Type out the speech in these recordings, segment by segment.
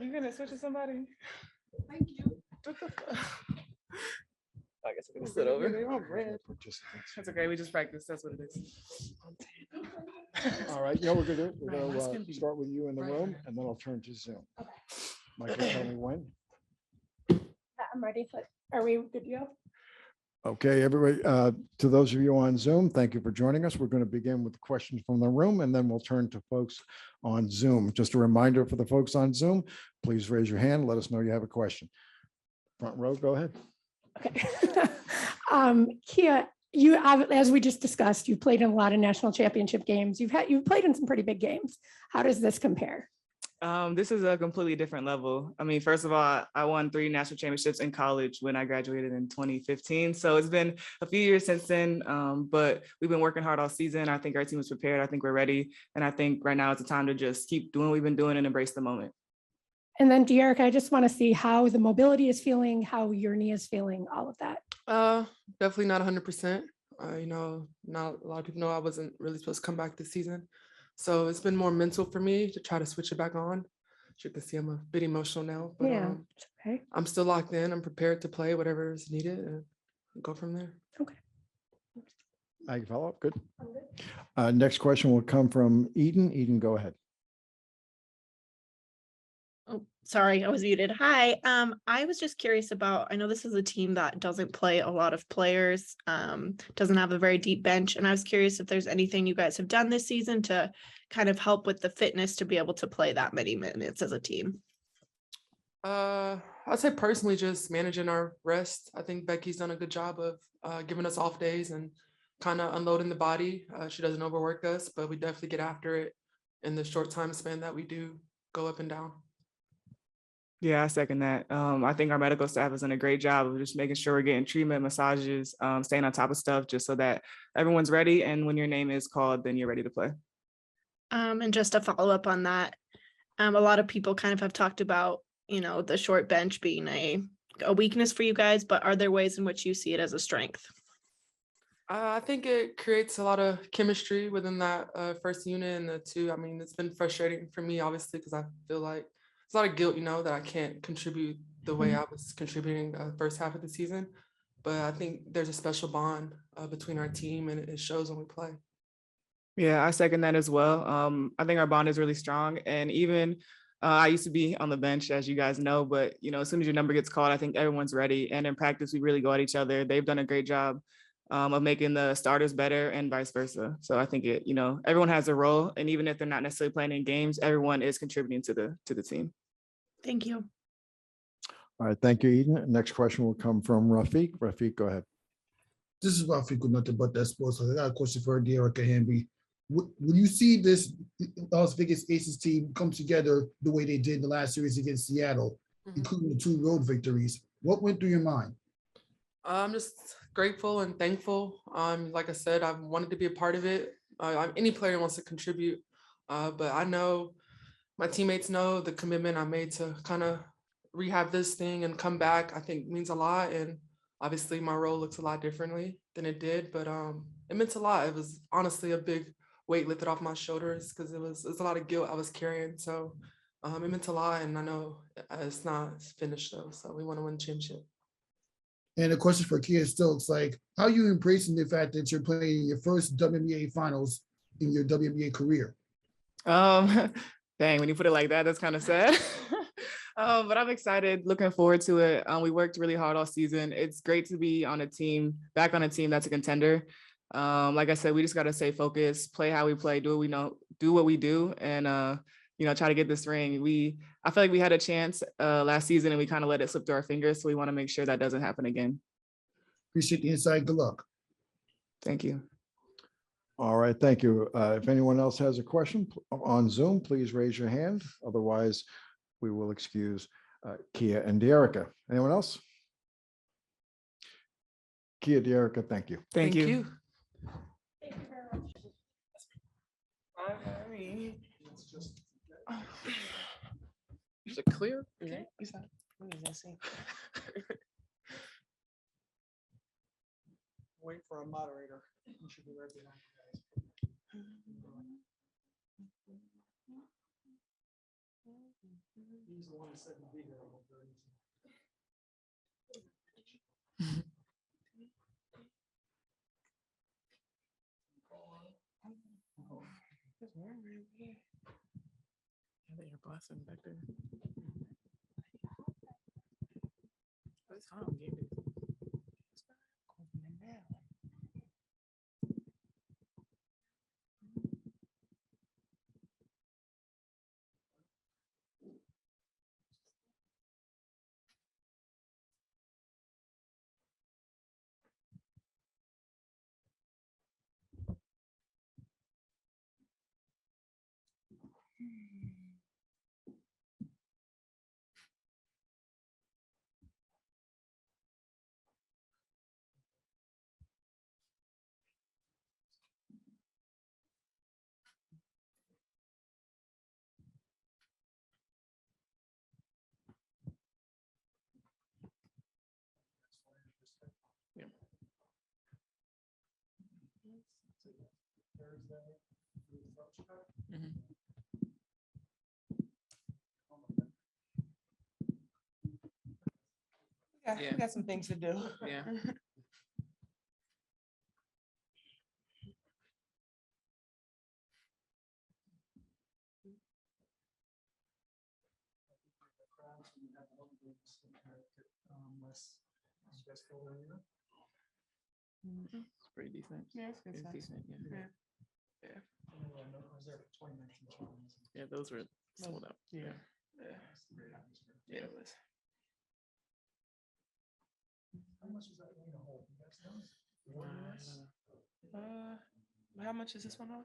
You gonna switch to somebody? Thank you. What the fuck? I guess I'm gonna sit over. That's okay. We just practice. That's what it is. All right, you know what we're gonna do? We're gonna start with you in the room, and then I'll turn to Zoom. Michael, tell me when. I'm ready. Are we good to go? Okay, everybody, to those of you on Zoom, thank you for joining us. We're going to begin with questions from the room, and then we'll turn to folks on Zoom. Just a reminder for the folks on Zoom, please raise your hand. Let us know you have a question. Front row, go ahead. Okay. Kia, you, as we just discussed, you've played in a lot of national championship games. You've played in some pretty big games. How does this compare? This is a completely different level. I mean, first of all, I won 3 national championships in college when I graduated in 2015. So it's been a few years since then, but we've been working hard all season. I think our team is prepared. I think we're ready. And I think right now it's the time to just keep doing what we've been doing and embrace the moment. And then De'Erica, I just want to see how the mobility is feeling, how your knee is feeling, all of that. Definitely not 100%. You know, not a lot of people know I wasn't really supposed to come back this season. So it's been more mental for me to try to switch it back on. As you can see, I'm a bit emotional now, but yeah, okay. I'm still locked in. I'm prepared to play whatever is needed and go from there. Okay. I can follow up. Good. Next question will come from Eden. Eden, go ahead. Oh, sorry, I was muted. Hi. I was just curious about, I know this is a team that doesn't play a lot of players, doesn't have a very deep bench. And I was curious if there's anything you guys have done this season to kind of help with the fitness to be able to play that many minutes as a team. I'd say personally just managing our rest. I think Becky's done a good job of giving us off days and kind of unloading the body. She doesn't overwork us, but we definitely get after it in the short time span that we do go up and down. Yeah, I second that. I think our medical staff has done a great job of just making sure we're getting treatment, massages, staying on top of stuff, just so that everyone's ready. And when your name is called, then you're ready to play. And just to follow up on that, a lot of people kind of have talked about, you know, the short bench being a weakness for you guys, but are there ways in which you see it as a strength? I think it creates a lot of chemistry within that first unit and the two. I mean, it's been frustrating for me, obviously, because I feel like it's a lot of guilt, you know, that I can't contribute the way I was contributing first half of the season. But I think there's a special bond between our team, and it shows when we play. Yeah, I second that as well. I think our bond is really strong. And even I used to be on the bench, as you guys know, but, you know, as soon as your number gets called, I think everyone's ready. And in practice, we really go at each other. They've done a great job of making the starters better and vice versa. So I think it, you know, everyone has a role. And even if they're not necessarily playing in games, everyone is contributing to the team. Thank you. All right, thank you, Eden. Next question will come from Rafiq. Rafiq, go ahead. This is Rafiq with Nothing But That Sports. I got a question for De'Erica Hamby. Will you see this Las Vegas Aces team come together the way they did in the last series against Seattle, including the 2 road victories? What went through your mind? I'm just grateful and thankful. Like I said, I wanted to be a part of it. Any player wants to contribute, but I know my teammates know the commitment I made to kind of rehab this thing and come back. I think means a lot, and obviously my role looks a lot differently than it did, but it meant a lot. It was honestly a big weight lifted off my shoulders because it was a lot of guilt I was carrying. So it meant a lot, and I know it's not finished though. So we want to win the championship. And the question for Kia still, it's like, how are you embracing the fact that you're playing your first WNBA finals in your WNBA career? Dang, when you put it like that, that's kind of sad. But I'm excited, looking forward to it. We worked really hard all season. It's great to be on a team, back on a team that's a contender. Like I said, we just got to stay focused, play how we play, do what we know, do what we do, and you know, try to get this ring. I feel like we had a chance last season and we kind of let it slip through our fingers. So we want to make sure that doesn't happen again. Appreciate the insight. Good luck. Thank you. All right, thank you. If anyone else has a question on Zoom, please raise your hand. Otherwise, we will excuse Kia and De'Erica. Anyone else? Kia, De'Erica, thank you. Thank you. Thank you very much. Is it clear? Okay. Wait for a moderator. You should be right behind you guys. You're blasting back there. What time game is it? Yeah. Mhm. Yeah, we got some things to do. Yeah. It's pretty decent. Yeah, it's good It's stuff. decent. Yeah. Yeah. Yeah, those were sold out. Yeah. Yeah, it was. How much is this one on?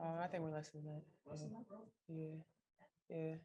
I think we're less than that. Yeah. Yeah.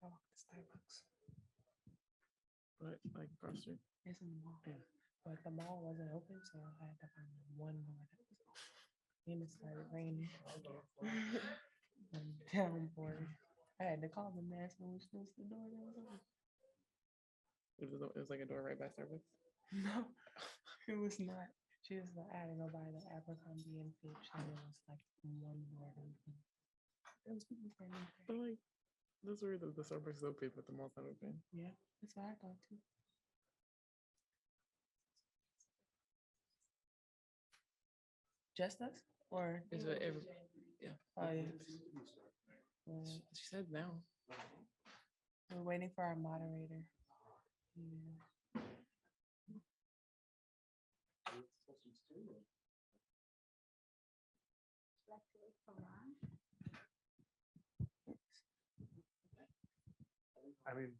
I walked to Starbucks. But like across the street. It's in the mall. Yeah. But the mall wasn't open, so I had to find one more that was open. Then it started raining. I'm down for it. I had to call the man which was the door that was open. It was like a door right by Starbucks. No, it was not. She was like, I had to go buy the Abercrombie and Fitch, and it was like one door open. There was people standing But there. like, those were the Starbucks is open, but the mall's not open. Yeah, that's what I thought too. Just us? Or? It's what every, yeah. Oh, yeah. She said now. We're waiting for our moderator. Yeah. I mean,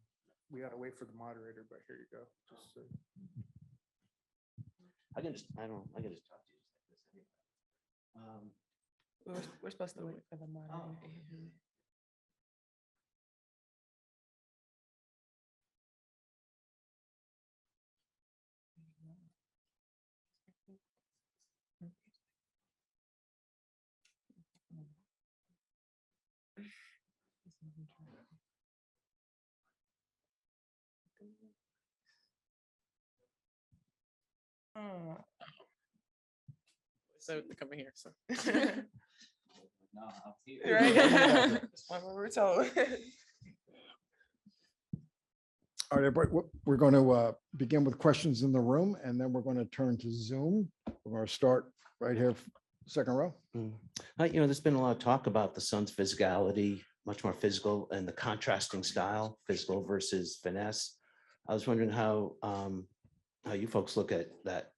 we gotta wait for the moderator, but here you go. Just I can just talk to you just like this anyway. We're supposed to wait for the moderator. So they're coming here. So No, I'll see you. Right? That's what we were told. All right, everybody, we're going to begin with questions in the room, and then we're going to turn to Zoom. We're going to start right here, second row. There's been a lot of talk about the Suns' physicality, much more physical, and the contrasting style, physical versus finesse. I was wondering how you folks look at that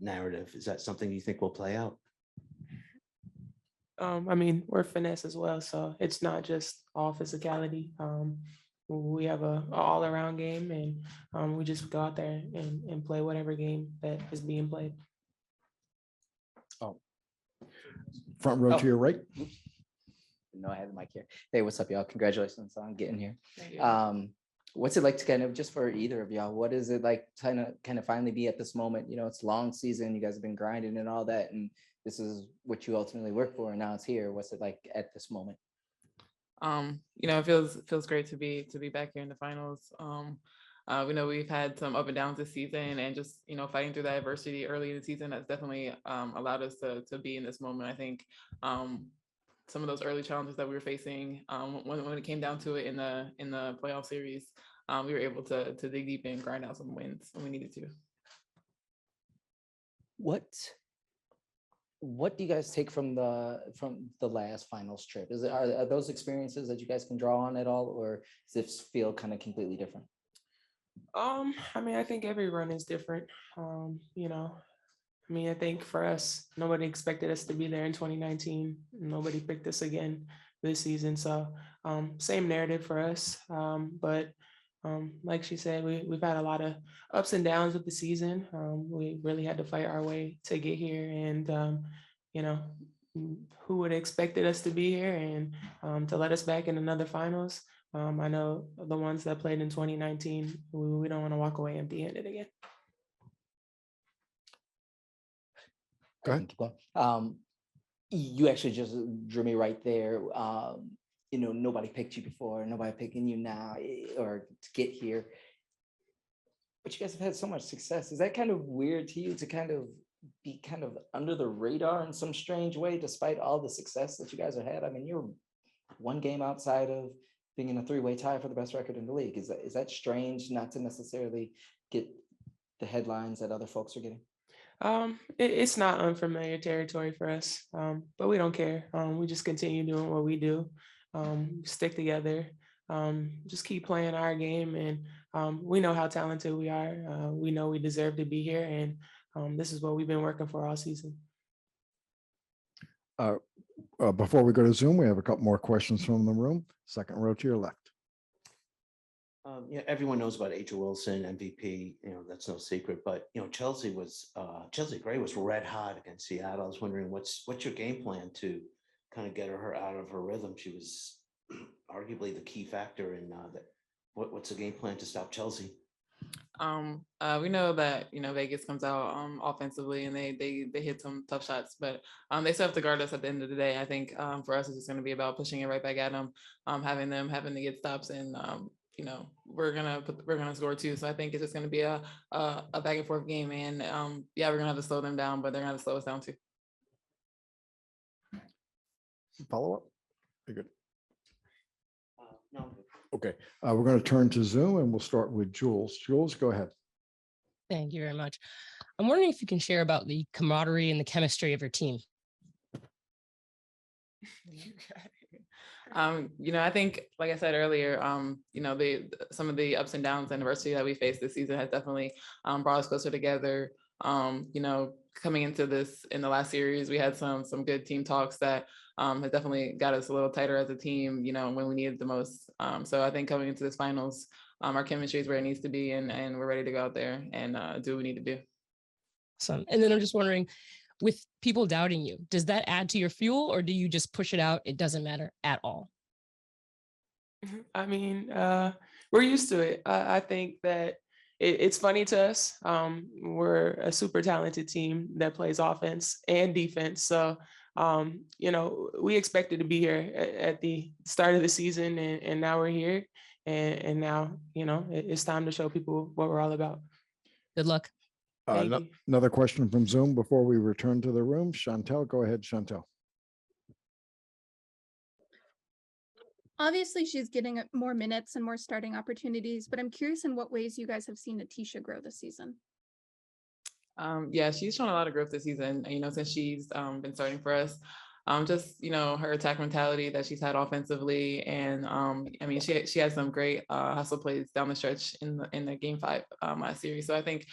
narrative. Is that something you think will play out? I mean, we're finesse as well, so it's not just all physicality. We have a all around game, and we just go out there and play whatever game that is being played. Oh, front row to your right. No, I have the mic here. Hey, what's up, y'all? Congratulations on getting here. Thank you. What's it like to kind of, just for either of y'all, what is it like to kind of finally be at this moment? You know, it's long season, you guys have been grinding and all that, and this is what you ultimately work for, and now it's here. What's it like at this moment? It feels great to be back here in the finals. We know we've had some up and downs this season, and just fighting through that adversity early in the season has definitely allowed us to be in this moment. I think some of those early challenges that we were facing when it came down to it in the playoff series, we were able to dig deep and grind out some wins when we needed to. What do you guys take from the last finals trip? Are those experiences that you guys can draw on at all, or does this feel kind of completely different? I think every run is different. I think for us, nobody expected us to be there in 2019. Nobody picked us again this season. So same narrative for us. But like she said, we've had a lot of ups and downs with the season. We really had to fight our way to get here. And, who would have expected us to be here and to let us back in another finals? I know the ones that played in 2019, we don't want to walk away empty-handed again. Go ahead. You actually just drew me right there. Nobody picked you before, nobody picking you now, or to get here. But you guys have had so much success. Is that kind of weird to you to kind of be kind of under the radar in some strange way, despite all the success that you guys have had? I mean, you're one game outside of being in a three-way tie for the best record in the league. Is that strange not to necessarily get the headlines that other folks are getting? It's not unfamiliar territory for us, but we don't care. We just continue doing what we do, stick together, just keep playing our game. And we know how talented we are. We know we deserve to be here. And this is what we've been working for all season. Before we go to Zoom, we have a couple more questions from the room. Second row to your left. Everyone knows about Aja Wilson, MVP. That's no secret. But Chelsea Gray was red hot against Seattle. I was wondering what's your game plan to kind of get her out of her rhythm? She was arguably the key factor in that. What's the game plan to stop Chelsea? We know that Vegas comes out offensively and they hit some tough shots, but they still have to guard us at the end of the day. I think for us it's just going to be about pushing it right back at them, having to get stops, and we're gonna score too. So I think it's just going to be a back and forth game, and we're gonna have to slow them down, but they're gonna have to slow us down too. Follow up? Very good. No. Okay, we're going to turn to Zoom and we'll start with Jules. Jules, go ahead. Thank you very much. I'm wondering if you can share about the camaraderie and the chemistry of your team. I think, like I said earlier, some of the ups and downs and adversity that we faced this season has definitely brought us closer together. Coming into this in the last series, we had some good team talks that has definitely got us a little tighter as a team, when we needed the most. So I think coming into this finals, our chemistry is where it needs to be, and we're ready to go out there and do what we need to do. Awesome. And then I'm just wondering, with people doubting you, does that add to your fuel, or do you just push it out? It doesn't matter at all. I mean, we're used to it. I think that it's funny to us. We're a super talented team that plays offense and defense. So, we expected to be here at the start of the season, and now we're here. And now, it's time to show people what we're all about. Good luck. Another question from Zoom before we return to the room. Chantel, go ahead, Chantel. Obviously, she's getting more minutes and more starting opportunities, but I'm curious in what ways you guys have seen Natisha grow this season. She's shown a lot of growth this season, since she's been starting for us. Her attack mentality that she's had offensively, and she had some great hustle plays down the stretch in the game 5 last series. So I think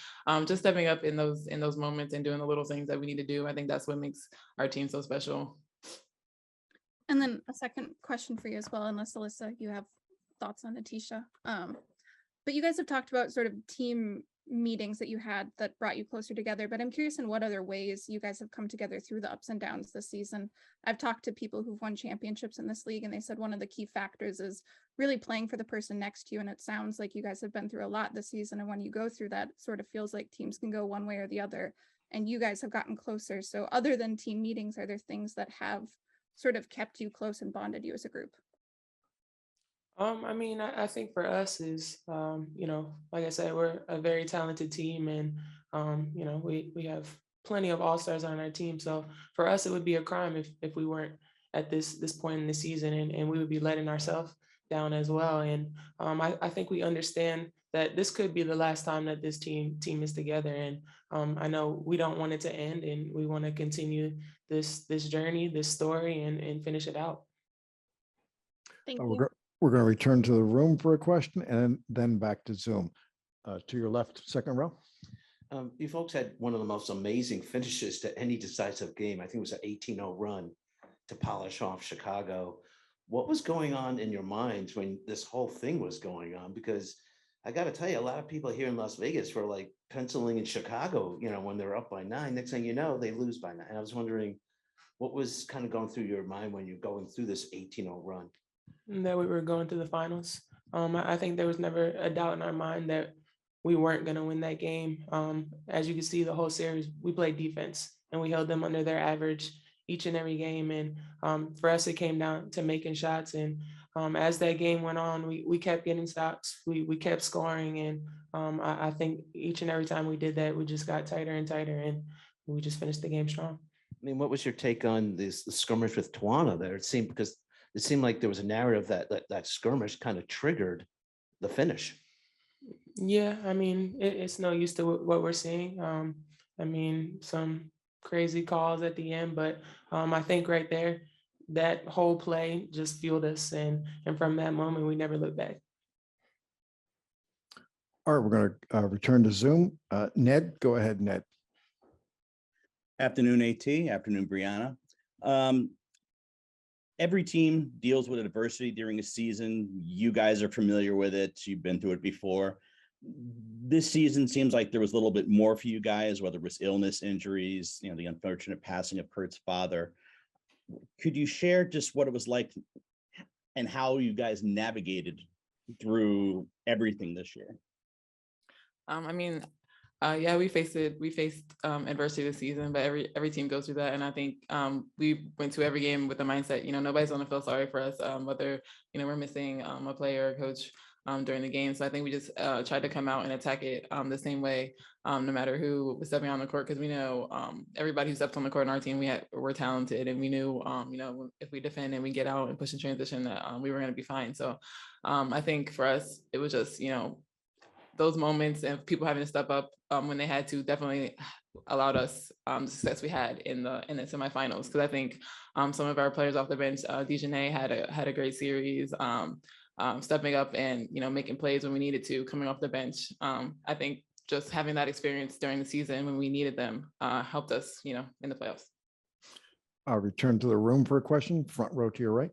just stepping up in those moments and doing the little things that we need to do, I think that's what makes our team so special. And then a second question for you as well, unless Alyssa, you have thoughts on Natisha. But you guys have talked about sort of team meetings that you had that brought you closer together, but I'm curious in what other ways you guys have come together through the ups and downs this season. I've talked to people who've won championships in this league, and they said one of the key factors is really playing for the person next to you. And it sounds like you guys have been through a lot this season. And when you go through that, it sort of feels like teams can go one way or the other, and you guys have gotten closer. So other than team meetings, are there things that have sort of kept you close and bonded you as a group? I mean, I think for us is, like I said, we're a very talented team, and we have plenty of all-stars on our team. So for us, it would be a crime if we weren't at this point in the season, and we would be letting ourselves down as well. And I think we understand that this could be the last time that this team is together. And I know we don't want it to end, and we want to continue this journey, this story, and finish it out. Thank We're you. go- we're going to return to the room for a question and then back to Zoom. To your left, second row. You folks had one of the most amazing finishes to any decisive game. I think it was an 18-0 run to polish off Chicago. What was going on in your minds when this whole thing was going on? Because I got to tell you, a lot of people here in Las Vegas were like penciling in Chicago, when they're up by 9. Next thing you know, they lose by 9. And I was wondering what was kind of going through your mind when you're going through this 18-0 run? That we were going to the finals. I think there was never a doubt in our mind that we weren't going to win that game. As you can see, the whole series, we played defense and we held them under their average each and every game. And for us, it came down to making shots. And as that game went on, we kept getting stops. We kept scoring. And I think each and every time we did that, we just got tighter and tighter, and we just finished the game strong. I mean, what was your take on the skirmish with Tawana there? It seemed like there was a narrative that skirmish kind of triggered the finish. Yeah, I mean, it's no use to what we're seeing. I mean, some crazy calls at the end, but I think right there, that whole play just fueled us, and from that moment, we never looked back. All right, we're going to return to Zoom. Ned, go ahead, Ned. Afternoon, AT. Afternoon, Brianna. Every team deals with adversity during a season. You guys are familiar with it. You've been through it before. This season seems like there was a little bit more for you guys, whether it was illness, injuries, the unfortunate passing of Kurt's father. Could you share just what it was like and how you guys navigated through everything this year? I mean, yeah, we faced adversity this season, but every team goes through that. And I think we went to every game with the mindset, nobody's gonna feel sorry for us, whether, we're missing a player or coach during the game. So I think we just tried to come out and attack it the same way, no matter who was stepping on the court, because we know everybody who steps on the court in our team, we're talented, and we knew, if we defend and we get out and push in transition, that we were gonna be fine. So I think for us, it was just, those moments and people having to step up when they had to definitely allowed us the success we had in the semifinals. Because I think some of our players off the bench, Dejanay had a great series, stepping up and making plays when we needed to, coming off the bench. I think just having that experience during the season when we needed them helped us, in the playoffs. I'll return to the room for a question. Front row to your right.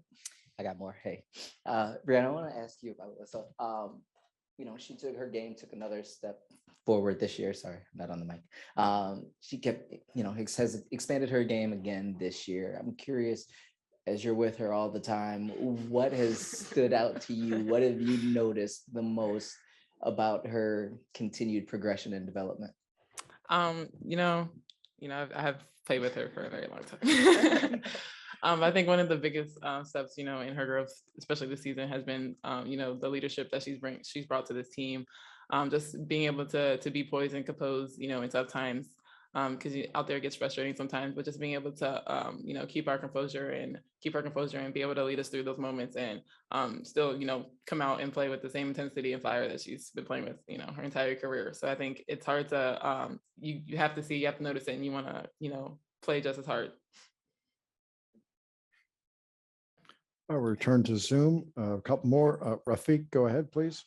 I got more. Hey, Brianna, I want to ask you about this. So, she took another step forward this year. Sorry, I'm not on the mic. She kept, has expanded her game again this year. I'm curious, as you're with her all the time, what has stood out to you? What have you noticed the most about her continued progression and development? I have played with her for a very long time. I think one of the biggest steps, in her growth, especially this season, has been, the leadership that she's brought to this team. Just being able to be poised and composed, in tough times, because out there it gets frustrating sometimes. But just being able to, keep our composure and be able to lead us through those moments, and still, come out and play with the same intensity and fire that she's been playing with, her entire career. So I think it's hard to, you have to notice it, and you want to, play just as hard. I'll return to Zoom. A couple more. Rafiq, go ahead, please.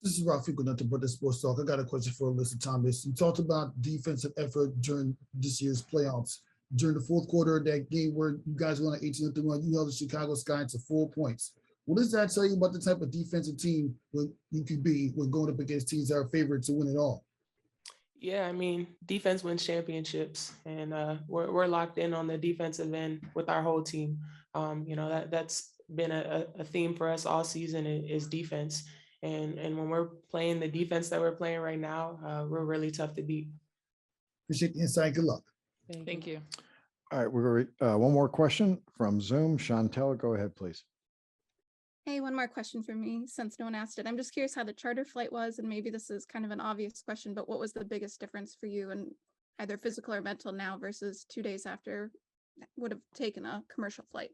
This is Rafiq with Nothing But the Sports Talk. I got a question for Alyssa Thomas. You talked about defensive effort during this year's playoffs. During the fourth quarter of that game where you guys won an 18-0 run, you held the Chicago Sky to 4 points. What does that tell you about the type of defensive team when you could be when going up against teams that are favored to win it all? Yeah, I mean, defense wins championships, and we're locked in on the defensive end with our whole team. That's been a theme for us all season is defense. And when we're playing the defense that we're playing right now, we're really tough to beat. Appreciate the insight. Good luck. Thank you. All right, we're going to one more question from Zoom. Chantel, go ahead, please. Hey, one more question for me, since no one asked it. I'm just curious how the charter flight was, and maybe this is kind of an obvious question, but what was the biggest difference for you in either physical or mental now versus 2 days after would have taken a commercial flight?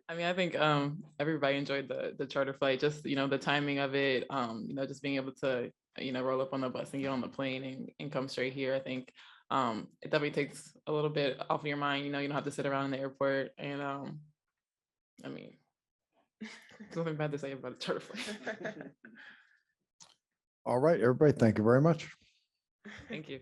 I mean, I think everybody enjoyed the charter flight, just the timing of it, just being able to roll up on the bus and get on the plane and come straight here. I think it definitely takes a little bit off of your mind. You don't have to sit around in the airport, and I mean, there's nothing bad to say about a charter flight. All right, everybody, thank you very much. Thank you.